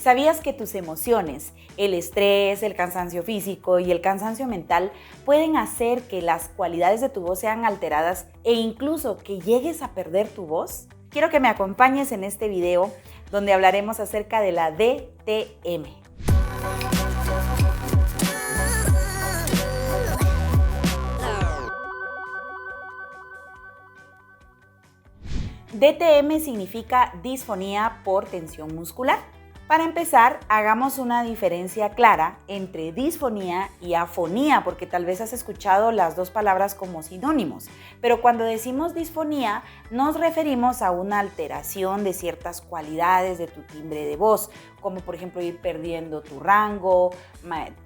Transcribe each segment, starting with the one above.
¿Sabías que tus emociones, el estrés, el cansancio físico y el cansancio mental pueden hacer que las cualidades de tu voz sean alteradas e incluso que llegues a perder tu voz? Quiero que me acompañes en este video donde hablaremos acerca de la DTM. DTM significa disfonía por tensión muscular. Para empezar, hagamos una diferencia clara entre disfonía y afonía, porque tal vez has escuchado las dos palabras como sinónimos, pero cuando decimos disfonía nos referimos a una alteración de ciertas cualidades de tu timbre de voz, como por ejemplo ir perdiendo tu rango,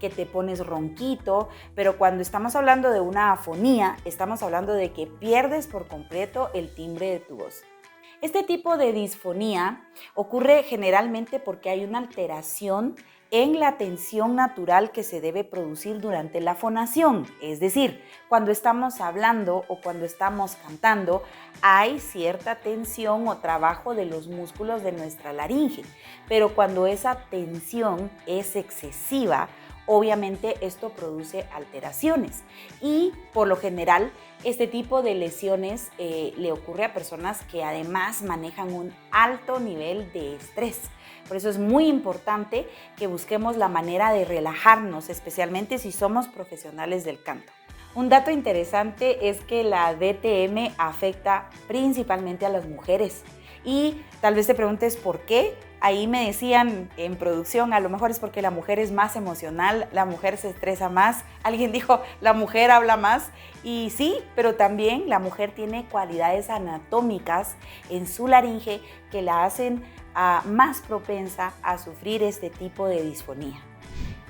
que te pones ronquito, pero cuando estamos hablando de una afonía, estamos hablando de que pierdes por completo el timbre de tu voz. Este tipo de disfonía ocurre generalmente porque hay una alteración en la tensión natural que se debe producir durante la fonación. Es decir, cuando estamos hablando o cuando estamos cantando, hay cierta tensión o trabajo de los músculos de nuestra laringe. Pero cuando esa tensión es excesiva, obviamente esto produce alteraciones y por lo general este tipo de lesiones le ocurre a personas que además manejan un alto nivel de estrés. Por eso es muy importante que busquemos la manera de relajarnos, especialmente si somos profesionales del canto. Un dato interesante es que la DTM afecta principalmente a las mujeres y tal vez te preguntes por qué. Ahí me decían en producción, a lo mejor es porque la mujer es más emocional, la mujer se estresa más. Alguien dijo, la mujer habla más. Y sí, pero también la mujer tiene cualidades anatómicas en su laringe que la hacen más propensa a sufrir este tipo de disfonía.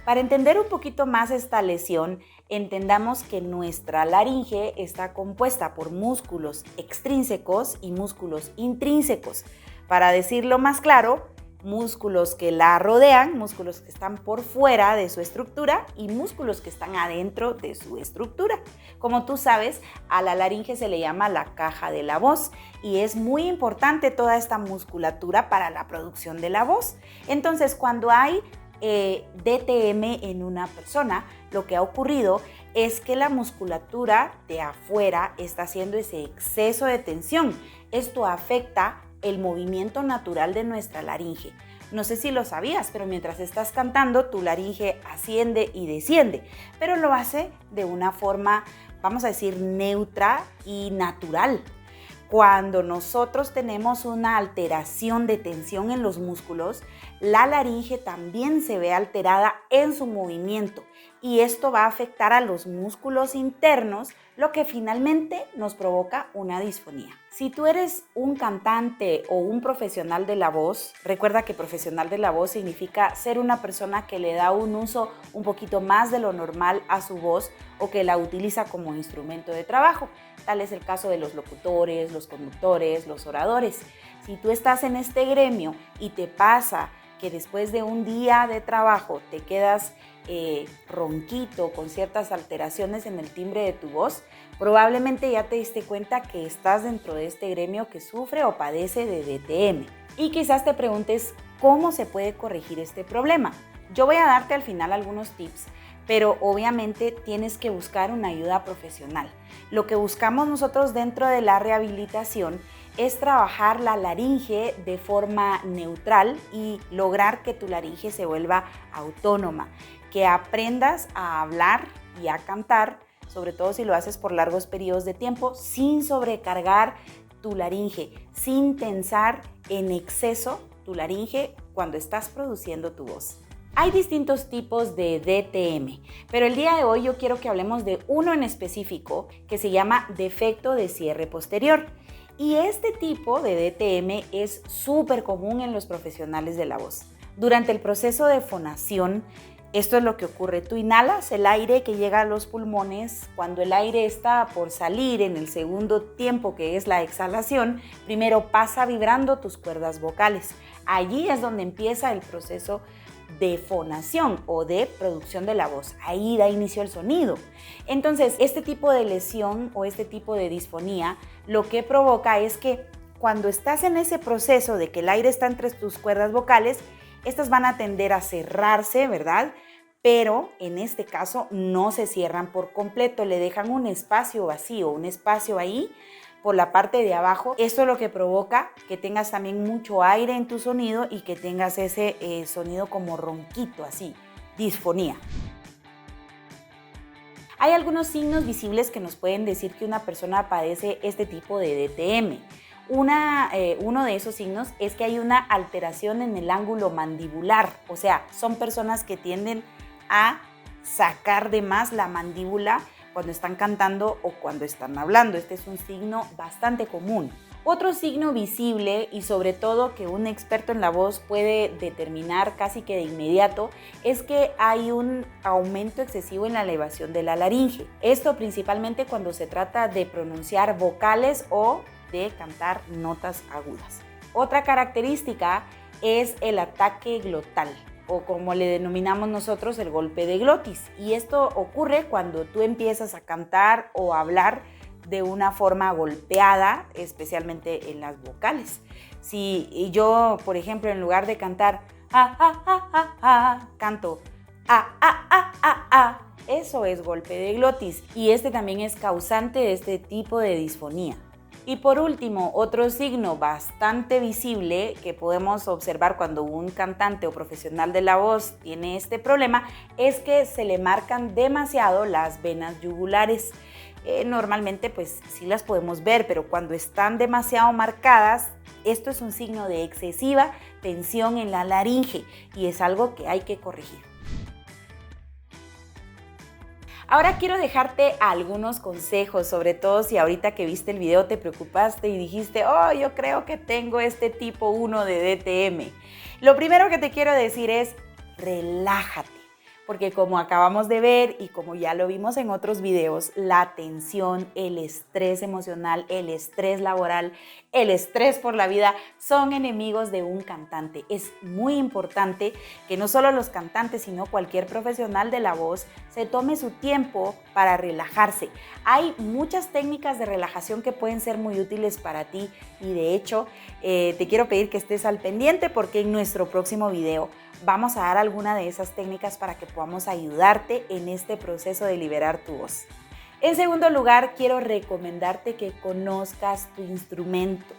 Para entender un poquito más esta lesión, entendamos que nuestra laringe está compuesta por músculos extrínsecos y músculos intrínsecos. Para decirlo más claro, músculos que la rodean, músculos que están por fuera de su estructura y músculos que están adentro de su estructura. Como tú sabes, a la laringe se le llama la caja de la voz y es muy importante toda esta musculatura para la producción de la voz. Entonces, cuando hay DTM en una persona, lo que ha ocurrido es que la musculatura de afuera está haciendo ese exceso de tensión. Esto afecta el movimiento natural de nuestra laringe. No sé si lo sabías, pero mientras estás cantando, tu laringe asciende y desciende, pero lo hace de una forma, vamos a decir, neutra y natural. Cuando nosotros tenemos una alteración de tensión en los músculos, la laringe también se ve alterada en su movimiento y esto va a afectar a los músculos internos, lo que finalmente nos provoca una disfonía. Si tú eres un cantante o un profesional de la voz, recuerda que profesional de la voz significa ser una persona que le da un uso un poquito más de lo normal a su voz o que la utiliza como instrumento de trabajo. Tal es el caso de los locutores, los conductores, los oradores. Si tú estás en este gremio y te pasa que después de un día de trabajo te quedas ronquito con ciertas alteraciones en el timbre de tu voz, probablemente ya te diste cuenta que estás dentro de este gremio que sufre o padece de DTM. Y quizás te preguntes cómo se puede corregir este problema. Yo voy a darte al final algunos tips, pero obviamente tienes que buscar una ayuda profesional. Lo que buscamos nosotros dentro de la rehabilitación es trabajar la laringe de forma neutral y lograr que tu laringe se vuelva autónoma, que aprendas a hablar y a cantar, sobre todo si lo haces por largos periodos de tiempo, sin sobrecargar tu laringe, sin tensar en exceso tu laringe cuando estás produciendo tu voz. Hay distintos tipos de DTM, pero el día de hoy yo quiero que hablemos de uno en específico que se llama defecto de cierre posterior. Y este tipo de DTM es súper común en los profesionales de la voz. Durante el proceso de fonación, esto es lo que ocurre. Tú inhalas el aire que llega a los pulmones. Cuando el aire está por salir en el segundo tiempo, que es la exhalación, primero pasa vibrando tus cuerdas vocales. Allí es donde empieza el proceso de fonación o de producción de la voz. Ahí da inicio el sonido. Entonces, este tipo de lesión o este tipo de disfonía lo que provoca es que cuando estás en ese proceso de que el aire está entre tus cuerdas vocales, Estas van a tender a cerrarse, ¿verdad? Pero en este caso no se cierran por completo, le dejan un espacio vacío, un espacio ahí por la parte de abajo. Esto es lo que provoca que tengas también mucho aire en tu sonido y que tengas ese sonido como ronquito, así, disfonía. Hay algunos signos visibles que nos pueden decir que una persona padece este tipo de DTM. Uno de esos signos es que hay una alteración en el ángulo mandibular, o sea, son personas que tienden a sacar de más la mandíbula cuando están cantando o cuando están hablando. Este es un signo bastante común. Otro signo visible y sobre todo que un experto en la voz puede determinar casi que de inmediato es que hay un aumento excesivo en la elevación de la laringe. Esto principalmente cuando se trata de pronunciar vocales o de cantar notas agudas. Otra característica es el ataque glotal, o como le denominamos nosotros, el golpe de glotis. Y esto ocurre cuando tú empiezas a cantar o a hablar de una forma golpeada, especialmente en las vocales. Si yo, por ejemplo, en lugar de cantar canto eso es golpe de glotis y este también es causante de este tipo de disfonía. Y por último, otro signo bastante visible que podemos observar cuando un cantante o profesional de la voz tiene este problema es que se le marcan demasiado las venas yugulares. Normalmente pues sí las podemos ver, pero cuando están demasiado marcadas, esto es un signo de excesiva tensión en la laringe y es algo que hay que corregir. Ahora quiero dejarte algunos consejos, sobre todo si ahorita que viste el video te preocupaste y dijiste, oh, yo creo que tengo este tipo 1 de DTM. Lo primero que te quiero decir es, relájate. Porque como acabamos de ver y como ya lo vimos en otros videos, la tensión, el estrés emocional, el estrés laboral, el estrés por la vida son enemigos de un cantante. Es muy importante que no solo los cantantes, sino cualquier profesional de la voz se tome su tiempo para relajarse. Hay muchas técnicas de relajación que pueden ser muy útiles para ti y de hecho te quiero pedir que estés al pendiente porque en nuestro próximo video vamos a dar alguna de esas técnicas para que podamos ayudarte en este proceso de liberar tu voz. En segundo lugar, quiero recomendarte que conozcas tu instrumento.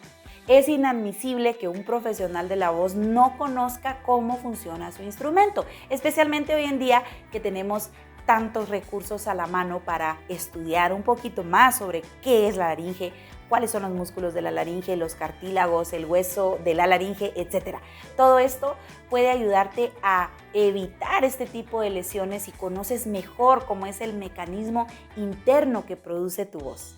Es inadmisible que un profesional de la voz no conozca cómo funciona su instrumento, especialmente hoy en día que tenemos tantos recursos a la mano para estudiar un poquito más sobre qué es la laringe, cuáles son los músculos de la laringe, los cartílagos, el hueso de la laringe, etc. Todo esto puede ayudarte a evitar este tipo de lesiones si conoces mejor cómo es el mecanismo interno que produce tu voz.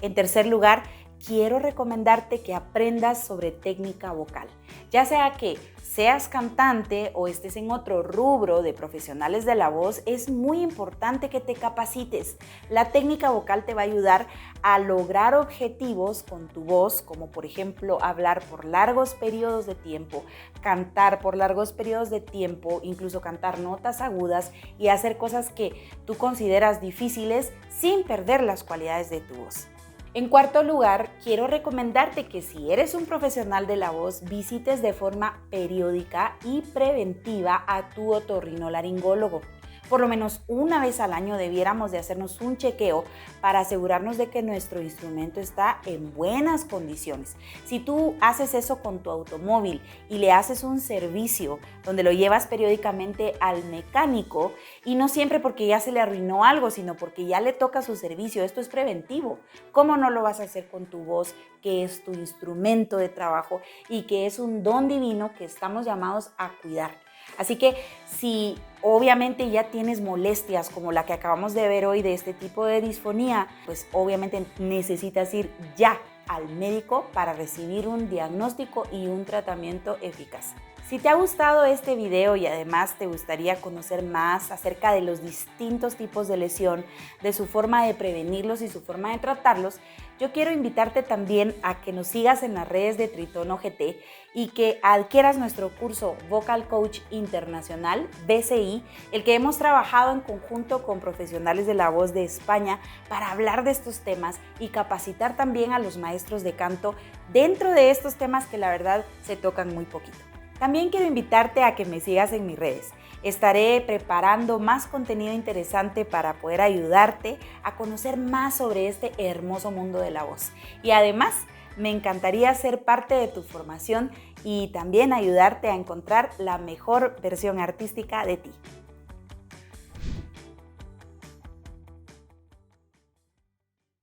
En tercer lugar, quiero recomendarte que aprendas sobre técnica vocal, ya sea que seas cantante o estés en otro rubro de profesionales de la voz, es muy importante que te capacites. La técnica vocal te va a ayudar a lograr objetivos con tu voz, como por ejemplo hablar por largos periodos de tiempo, cantar por largos periodos de tiempo, incluso cantar notas agudas y hacer cosas que tú consideras difíciles sin perder las cualidades de tu voz. En cuarto lugar, quiero recomendarte que si eres un profesional de la voz, visites de forma periódica y preventiva a tu otorrinolaringólogo. Por lo menos una vez al año debiéramos de hacernos un chequeo para asegurarnos de que nuestro instrumento está en buenas condiciones. Si tú haces eso con tu automóvil y le haces un servicio donde lo llevas periódicamente al mecánico y no siempre porque ya se le arruinó algo, sino porque ya le toca su servicio, esto es preventivo. ¿Cómo no lo vas a hacer con tu voz, que es tu instrumento de trabajo y que es un don divino que estamos llamados a cuidar? Así que si obviamente ya tienes molestias como la que acabamos de ver hoy de este tipo de disfonía, pues obviamente necesitas ir ya al médico para recibir un diagnóstico y un tratamiento eficaz. Si te ha gustado este video y además te gustaría conocer más acerca de los distintos tipos de lesión, de su forma de prevenirlos y su forma de tratarlos, yo quiero invitarte también a que nos sigas en las redes de Tritono GT y que adquieras nuestro curso Vocal Coach Internacional, VCI, el que hemos trabajado en conjunto con profesionales de la voz de España para hablar de estos temas y capacitar también a los maestros de canto dentro de estos temas que la verdad se tocan muy poquito. También quiero invitarte a que me sigas en mis redes. Estaré preparando más contenido interesante para poder ayudarte a conocer más sobre este hermoso mundo de la voz. Y además, me encantaría ser parte de tu formación y también ayudarte a encontrar la mejor versión artística de ti.